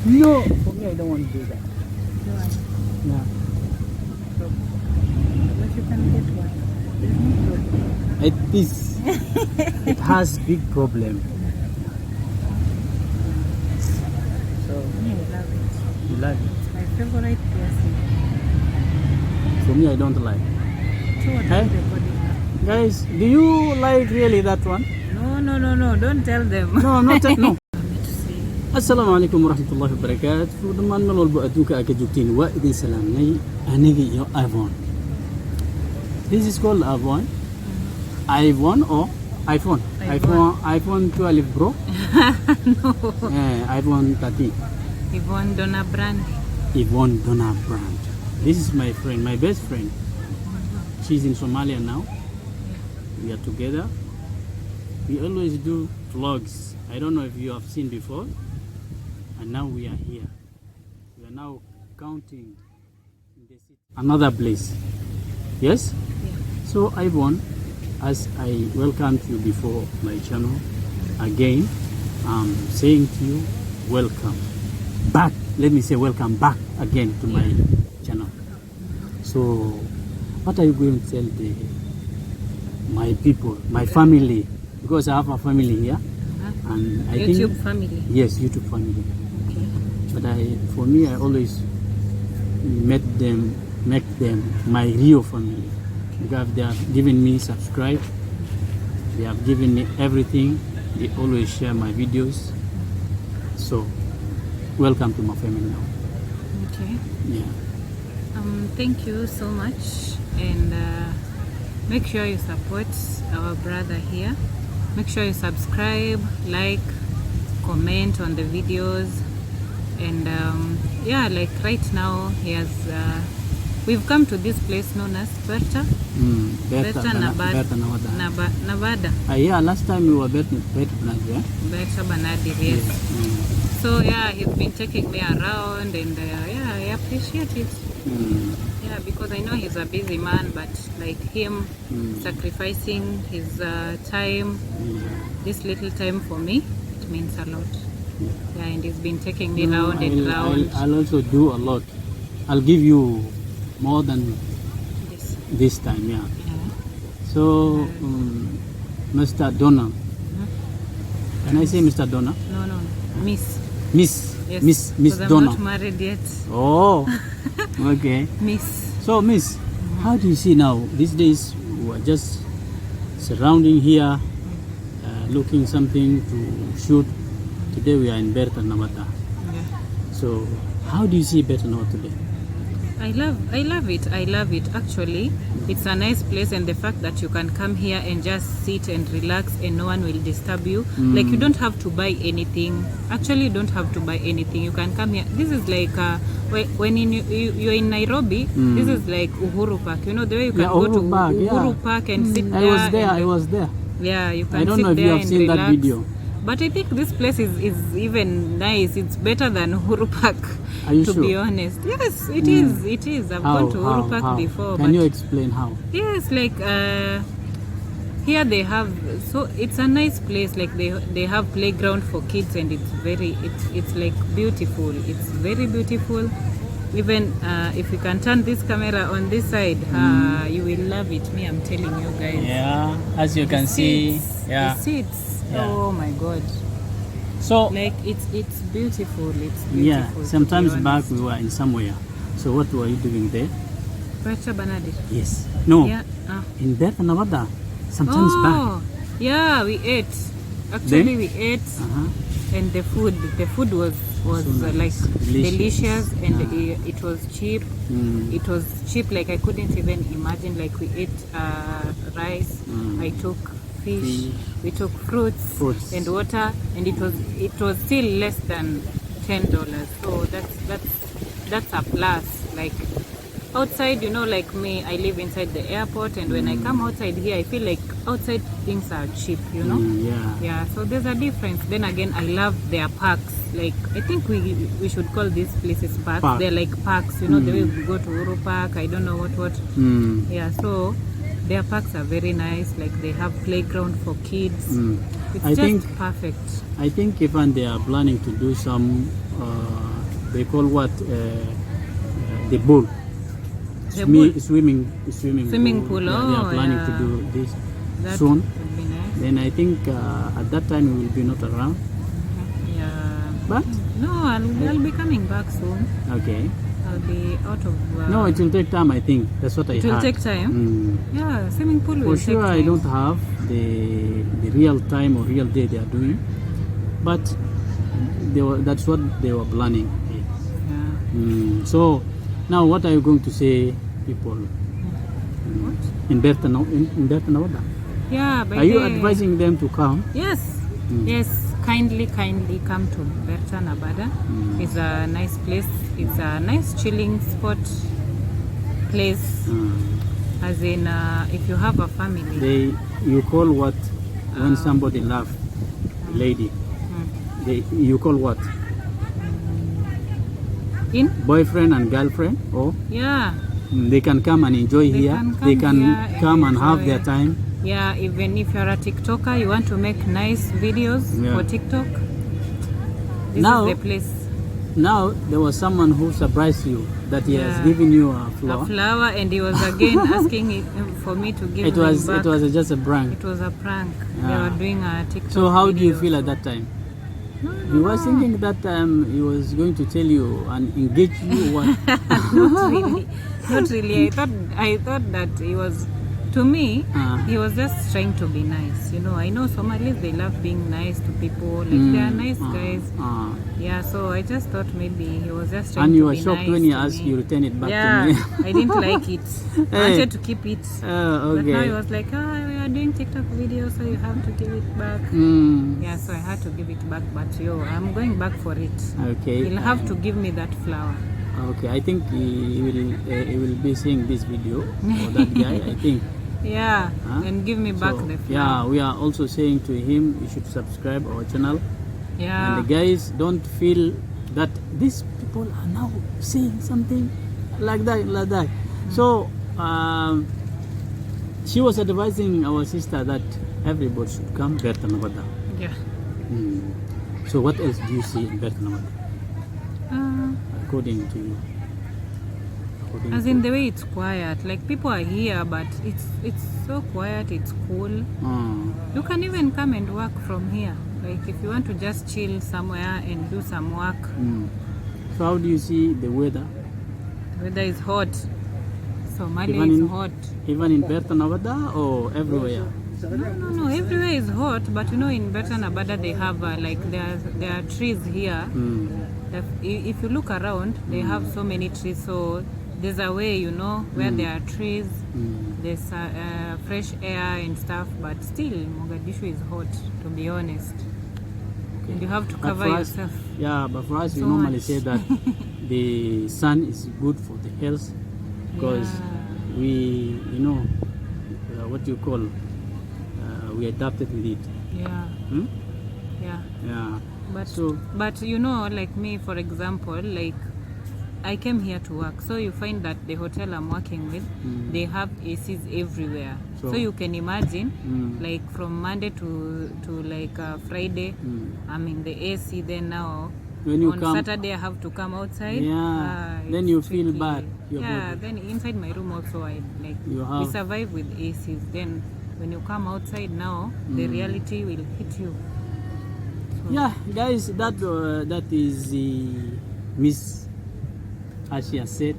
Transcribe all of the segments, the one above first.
No, for me, I don't want to do that. Yeah. But you can get one. There's no problem. It is. It has big problem. So I love it. you like it. It's my favorite piercing. For me, I don't like. So what Hey? does the body have? Guys, do you like really that one? No. Don't tell them. No, I'm not. No. Me to see. Asalaamu calaykum waraxmatullaahi wabarakaatu. Dhammaan meel walba adduunka aad ka joogtiin waa idin salaamnay aniga iyo iPhone. This is called iPhone. iPhone or iPhone? iPhone 12 Pro. No. iPhone 13. Yvonne Donna brand. Yvonne Donna brand. This is my friend, my best friend. She's in Somalia now. We are together. We always do vlogs. I don't know if you have seen before. And now we are here. We are now counting in the city. Another place. Yes? Yeah. So Yvonne, as I welcomed you before my channel, again, I'm saying to you, welcome back. Let me say welcome back again to my channel. So, what are you going to tell my people, my family? Because I have a family here, and I YouTube think family. yes, YouTube family. Okay. But for me, I always make them my real family, because they have given me subscribe, they have given me everything, they always share my videos. So welcome to my family now. Okay. Yeah. Thank you so much, and make sure you support our brother here. Make sure you subscribe, like, comment on the videos, and yeah, like right now he has we've come to this place known as Beerta. Beerta, Nabada. Nabada. Yeah, last time we were Beerta Banadi, yeah? Beerta Banadi, yes. So yeah, he's been taking me around, and yeah, I appreciate it. Yeah, because I know he's a busy man, but like him sacrificing his time, this little time for me, it means a lot. Yeah, and he's been taking me round and round. I'll also do a lot. I'll give you more than this time, yeah. So, Mr. Donna. Can I say Mr. Donna? No. Miss. Miss. Yes. Miss I'm Donna. not married yet. Oh, okay. Miss. So, Miss, how do you see now? These days, we are just surrounding here, looking something to shoot. Today we are in Beerta, Nabada. Yeah. So, how do you see Beerta Nabada today? I love it. Actually, it's a nice place, and the fact that you can come here and just sit and relax and no one will disturb you. Like, you don't have to buy anything. Actually, you don't have to buy anything. You can come here. This is like when you're in Nairobi, this is like Uhuru Park. You know, the way you can go to Uhuru Park and sit there. I was there. Yeah, you can I don't sit know if there you have and seen relax. that video. But I think this place is even nice. It's better than Uhuru Park. Are you to sure? be honest, yes, it is. It is. I've gone to Uhuru Park before. Can you explain how? Yes, like here they have. So it's a nice place. Like they have playground for kids, and it's like beautiful. It's very beautiful. Even if you can turn this camera on this side, you will love it. Me, I'm telling you guys. Yeah, as you can see, yeah. The seats. Yeah. Oh my God. So like it's beautiful. It's beautiful. Yeah, sometimes back we were in somewhere. So what were you doing there? Beerta Banadi. Yes. No. Yeah. In Beerta Nabada. Sometimes back. Yeah, we ate. Actually, we ate, and the food was so nice. Like delicious, and it was cheap. It was cheap. Like I couldn't even imagine. Like we ate rice. I took fish. We took fruits and water, and it was still less than $10. So that's a plus. Like outside, you know, like me, I live inside the airport, and when I come outside here, I feel like outside things are cheap, you know. Yeah. So there's a difference. Then again, I love their parks. Like I think we should call these places parks. They're like parks, you know. The way we go to Uru Park, I don't know what. Yeah. So their parks are very nice. Like they have playground for kids. It's perfect. I think even they are planning to do some they call what the pool. Swimming pool. Yeah, Oh, they are planning to do this soon. Would be nice. Then I think at that time we will be not around. Yeah. But No, I'll be coming back soon. okay. I'll be out of. No, it will take time. I think that's what I It heard. will take time. Yeah, swimming pool will For take sure, time. I don't have the real time or real day they are doing, but that's what they were planning. Yeah. So now, what are you going to say, people? What? In Beerta, in Beerta, Nabada? Yeah. Are you advising them to come? Yes. Yes. Kindly come to Beerta, Nabada. It's a nice place. It's a nice chilling spot place. As in, if you have a family. You call what when somebody love lady? You call what? In? Boyfriend and girlfriend? Or Yeah. they can come and enjoy here. They can come and have their time. Yeah, even if you're a TikToker, you want to make nice videos for TikTok, this is the place. Now, there was someone who surprised you that he has given you a flower. A flower, and he was again asking for me to give It was back. It was just a prank. It was a prank. They were doing a TikTok So how do you video. feel at that time? You were thinking that he was going to tell you and engage you or what? Not really. Not really. I thought that he was, to me, he was just trying to be nice. You know, I know Somalis, they love being nice to people. Like, they are nice guys. Yeah, so I just thought maybe he was just trying to be nice. And you were shocked when he asked you to return it back to me. I didn't like it. I wanted to keep it. Okay. But now he was like, we are doing TikTok videos, so you have to give it back. Yeah, so I had to give it back. But I'm going back for it. Okay. He'll have to give me that flower. Okay, I think he will be seeing this video for that guy, I think. Yeah, and give me back the flower. Yeah, we are also saying to him, you should subscribe our channel. Yeah. And the guys, don't feel that these people are now saying something like that. So, she was advising our sister that everybody should come Beerta Nabada. Yeah. So what else do you see in Beerta Nabada? According to you? As in the way it's quiet, like people are here, but it's so quiet, it's cool. You can even come and work from here. Like if you want to just chill somewhere and do some work. So how do you see the weather? The weather is hot. Somali is hot. Even in Beerta Nabada or everywhere? No, everywhere is hot, but you know in Beerta Nabada they have like there are trees here. If you look around, they have so many trees, so there's a way, you know, where there are trees, there's fresh air and stuff, but still Mogadishu is hot, to be honest. Okay. And you have to cover yourself. Yeah, but for us we normally say that the sun is good for the health, because we, you know, what you call, we adapted with it. Yeah. Yeah. But you know, like me, for example, like I came here to work, so you find that the hotel I'm working with, they have ACs everywhere. So you can imagine, like from Monday to like Friday, I'm in the AC. Then now when you on come, Saturday I have to come outside. Then you feel bad. Then inside my room also, we survive with ACs. Then when you come outside now, the reality will hit you. So yeah, guys, that is Miss, as she has said,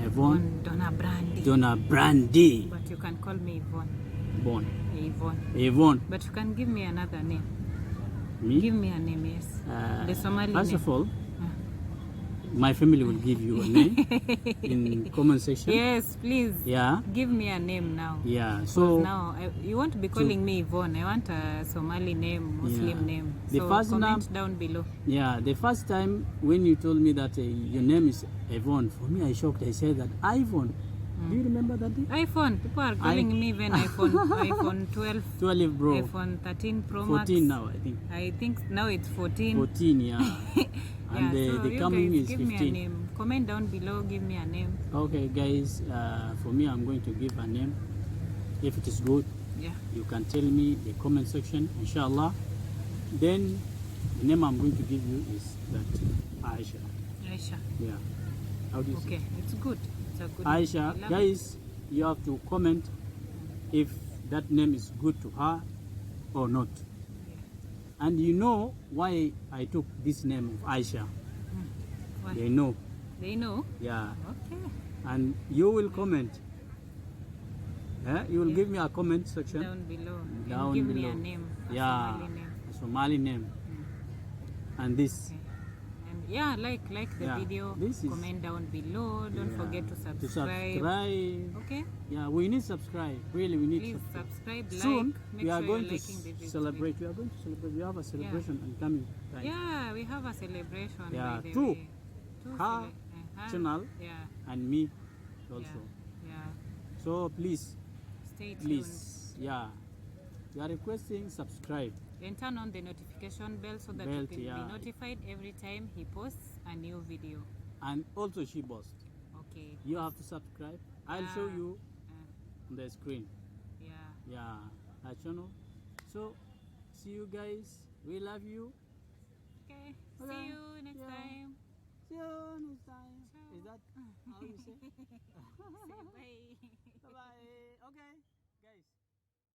Yvonne. Donna Brandy. But you can call me Yvonne. Yvonne. But you can give me another name. Me? Give me a name, yes. The Somali first name. of all, my family will give you a name in comment section. Yes, please. Yeah. Give me a name now. Yeah. So now you won't be calling me Yvonne. I want a Somali name, Muslim name. The so first comment down below. Yeah. The first time when you told me that your name is Yvonne, for me I shocked. I said that iPhone. Do you remember that day? iPhone. People are calling me even iPhone 12. 12, bro. iPhone 13 Pro Max. 14 now, I think. I think now it's 14. 14, yeah. And so the coming is give 15. me a name. Comment down below, give me a name. Okay, guys, for me, I'm going to give a name. If it is good, you can tell me the comment section, inshallah. Then the name I'm going to give you is that Aisha. Aisha. Yeah. How do you say? Okay, it's good. It's a good Aisha, name. guys, you have to comment if that name is good to her or not. Yeah. And you know why I took this name of Aisha? Why? They know. They know? Yeah. Okay. And you will comment. Yeah? You will Yeah. give me a comment section. Down below. Down and give below. me a name. A Yeah. Somali name. A Somali name. And this. Okay. And yeah, like the Yeah, video. this is- Comment down below. Don't Yeah. forget to subscribe. To subscribe. Okay. Yeah, we need subscribe. Really, we need Please subscribe, Soon, like. Make we are sure going you're to liking the video. celebrate. We are going to celebrate. We have a celebration and coming time. Yeah, we have a celebration. Yeah, by the two. way. Two Her channel Yeah. and me also. Yeah. So please, Stay tuned. please, yeah, we are requesting subscribe. And turn on the notification bell so that you Bell, can yeah. be notified every time he posts a new video. And also she boss. Okay. You have to subscribe. I'll show you on the screen. Yeah. Yeah, our channel. So see you guys. We love you. Okay. Okay. See you next Yeah. time. See you next time. Ciao. Is that how you say? Say bye. Bye bye. Okay, guys.